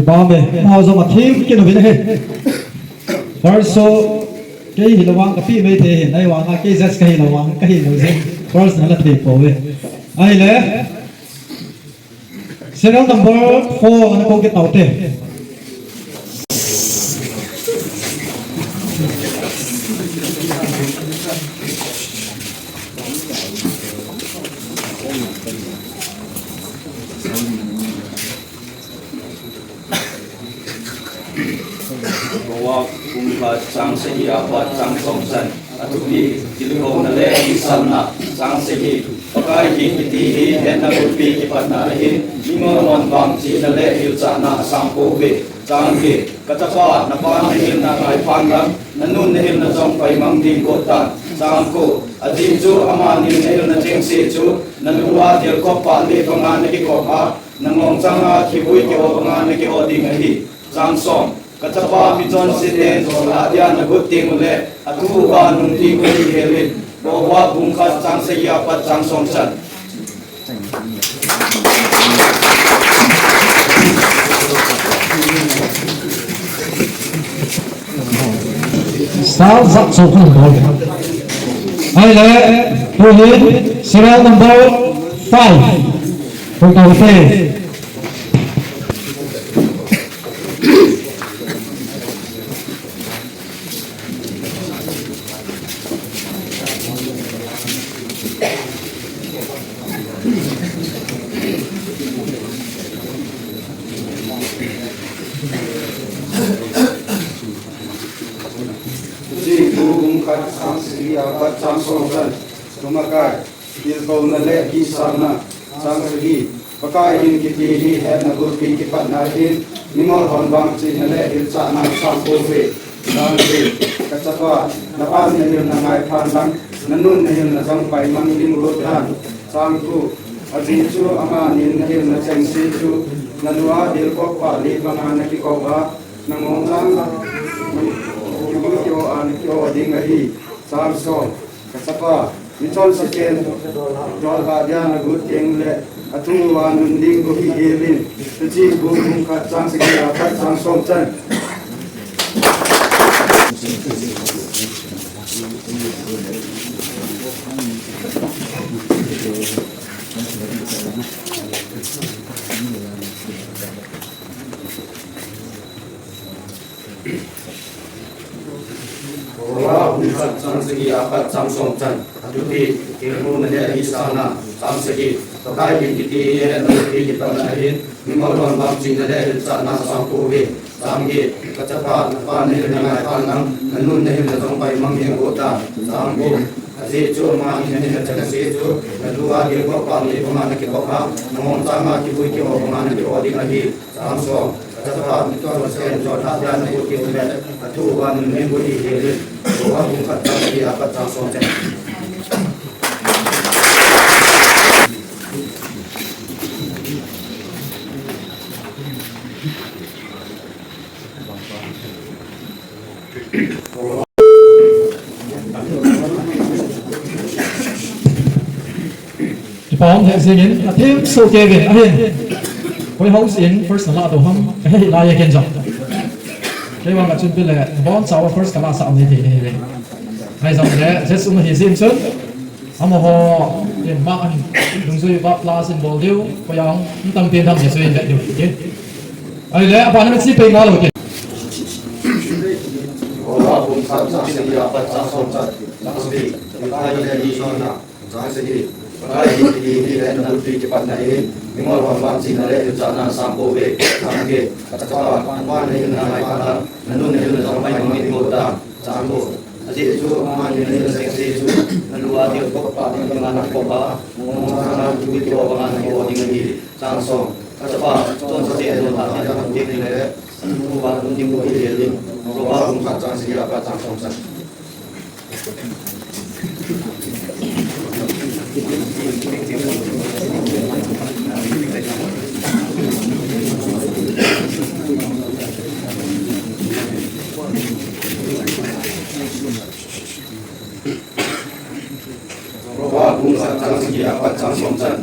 Ba me mau zo ma thim ke no bi ne first so ke hi lawang ka pi me the nai wa nga ke jas ka hi lawang ka hi no je first na la the po we ai le serial number 4 na ko ke tau te sang sehi apa sang songsan atupi tilho na le isanna sang sehi pakai kiti hi henna upi ki patna hi limo mon bang chi na le il chana sang ko be sang ki katapa na pa na hil na kai phang ram nanun na hil na jong pai mang ding ko ta sang ko adim chu ama ni na hil na cheng se chu nanwa del ko pa le panga na ki ko ha nangong changa ki bui ki o panga na ki o ding hi sang song katapa piton siten la dia na guting le atu ba nung ti ko ni helin bo wa bung kha chang se ya pat chang song san sao dặn số không có ai là tôi đến serial number 5 không có thể Tumakai ilko na le ki sarna sang segi pakai hin kiti hi he na gur pi ki pat na hin nimol hon bang chi na le il cha na sang ko fe sang se ka cha pa na pa ni hil na ngai phan lang na nun na hil na jang pai mang ling ro dan sang ku azin chu ama ni na hil na cheng se chu na nuwa dil ko pa li ba na ki ko ba na ngong lang ni ko an ko ding a hi sang so ka cha pa Mitol sekian jual bagian agut yang le atu wanun ding ko hihirin jadi bung kacang sekian kacang somsan sang segi apat sang somsan atupi ilmu menjadi sana sang segi pakai kiti dan kita lain memang bangsa dari sana sang kowe Samgi kacapa pan ni dengan panang menun ni sampai manggil kota sambu Sejo ma ini jaga sejo kedua dia bapak ni pemana kita bapak namun sama kita buat kita pemana kita adik lagi samso kacapa itu harus saya jodoh dan kita buat tu wan ni buat ini doa bukan tapi apa samso Bóng hệ sinh in là thêm số kê về hiện với hậu sinh first là đồ hâm cái là cái kiến trọng cái mà chuẩn bị là bóng sau first là sao như thế này hay rằng là sẽ xuống hiện sinh trước ama ho in ma an dung sui ba plus in bol diu ko yang tâm tiền thầm sẽ sui được chứ ai lẽ bạn nó chỉ phải ngó rồi Allah pun sama sekali apa samso langsung kali dari sana jangan sedih Bagai ini dan nanti cepat naik, mengol hormat sinare jana sampo be, sampai kata mana yang naik pada, nanti nanti sampai mengi kota sampo. Asyik itu mana yang seksi itu, nanti dia kok pada dengan kota, mana juga dia dengan kota ini, langsung kata contoh saya itu ada yang dia ni le, buat nanti buat dia ni, buat rumah jangan siapa langsung saja. Walaupun sangat siapa langsung saja.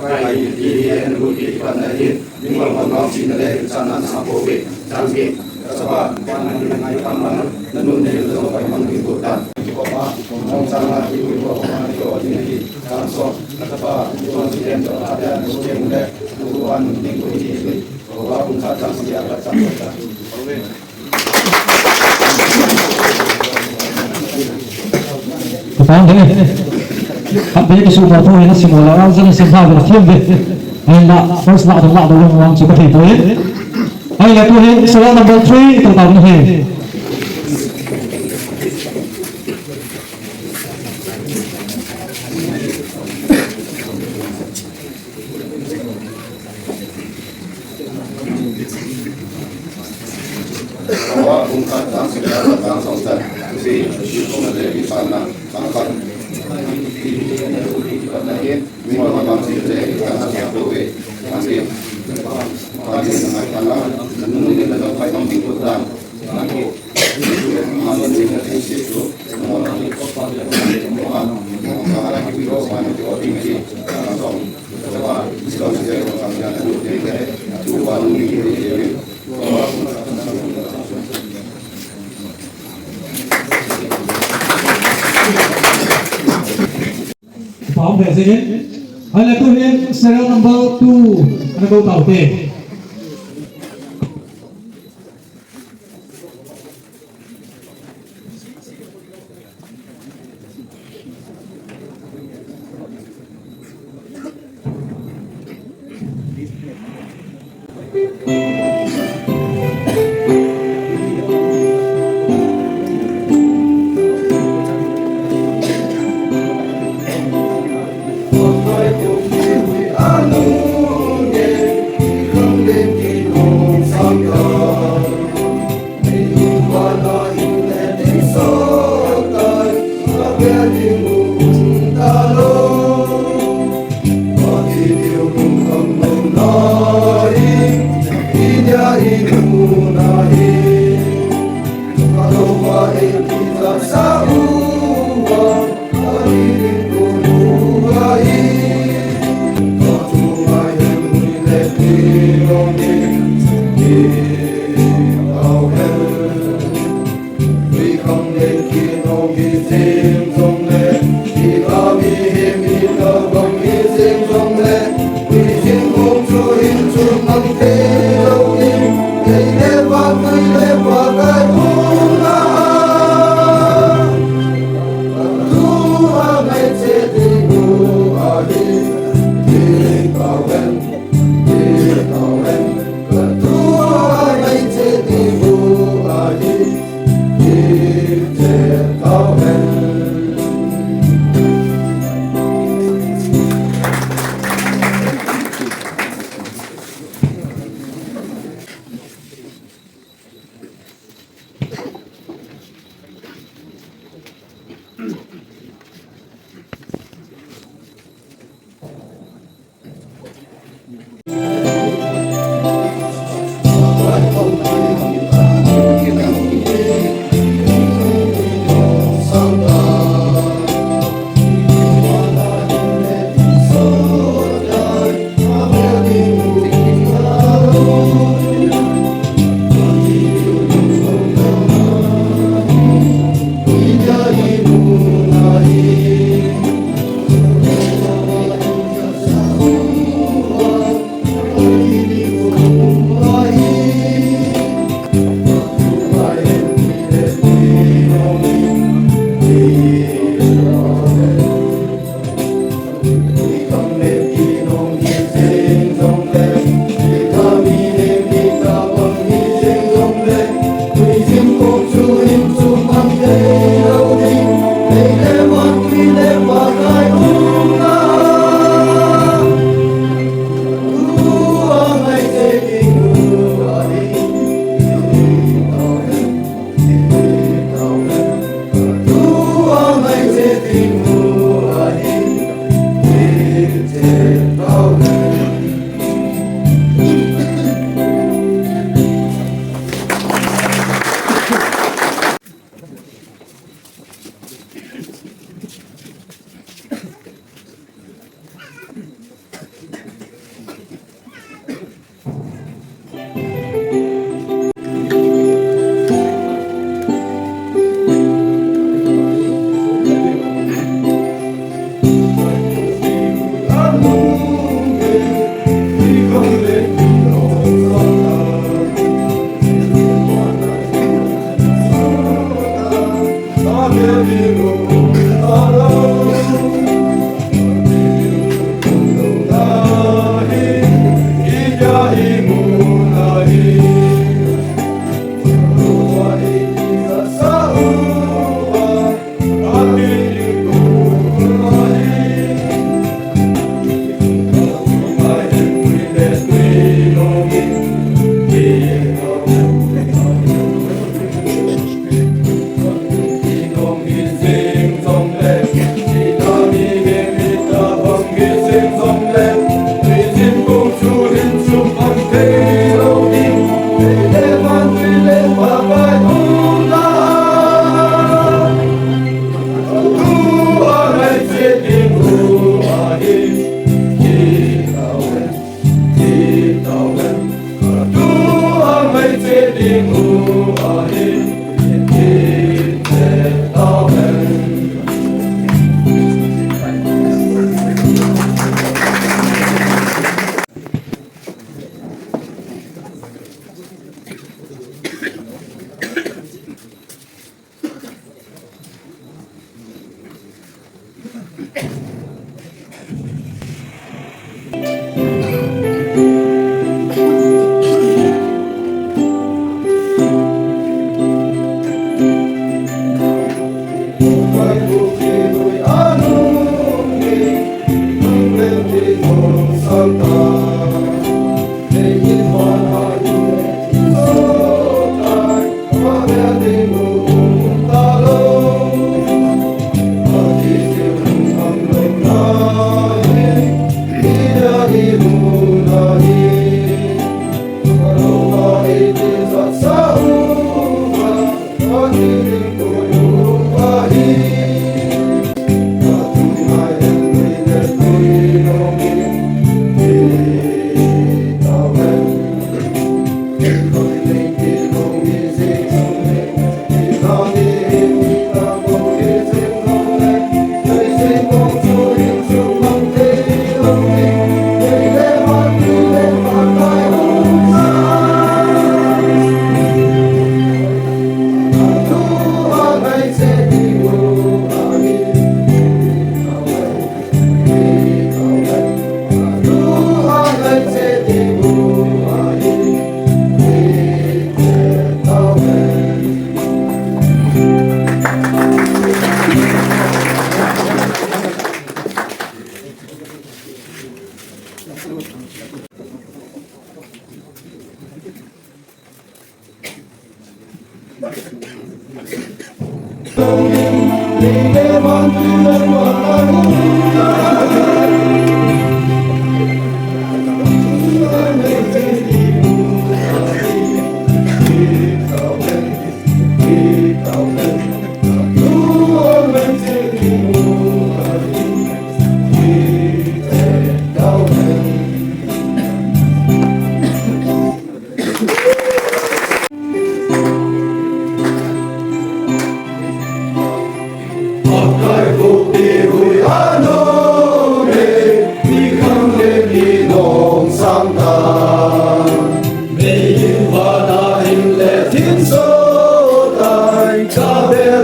Kai di negeri pada ini, lima orang Cina sana sampai sampai sebab panai panai nanti nanti sampai mangkir kota. Bapak, orang sana ibu bapak itu ini langsung apa konsisten ada yang muda tuan minggu ini walaupun kata siapa saja. Phóng thế này, hấp dẫn cái sự vào thôi nó chỉ một là rất là xem thao và thiên về, hay là first lạ thằng lạ đầu long hoàng chỉ có thể tới, hay là tôi hiện số number 3 tàu tàu như thế. Walaupun kata siapa langsung saja, si itu ada di sana sampai Panahin, lima orang sini karena siapa we, masih pagi dengan malam, menunggu dalam payung tingkutan, nanti malam dengan situ, semua orang semua orang di biro mana di tinggi, langsung coba sekarang saya orang yang dulu jadi coba menunggu jadi Phóng về gì đấy? Hay là tôi hiện serial number 2 anh câu tàu về. Hãy subscribe cho kênh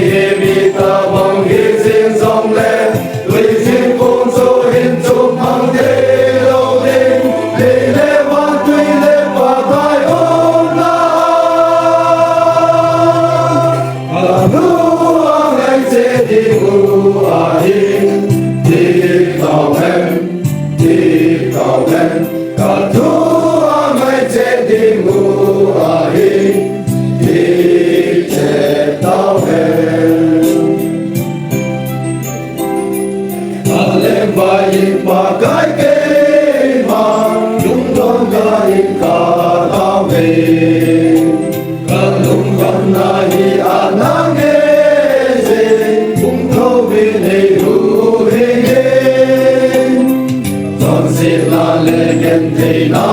Ghiền Mì Gõ để không bỏ lỡ những video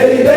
hấp dẫn.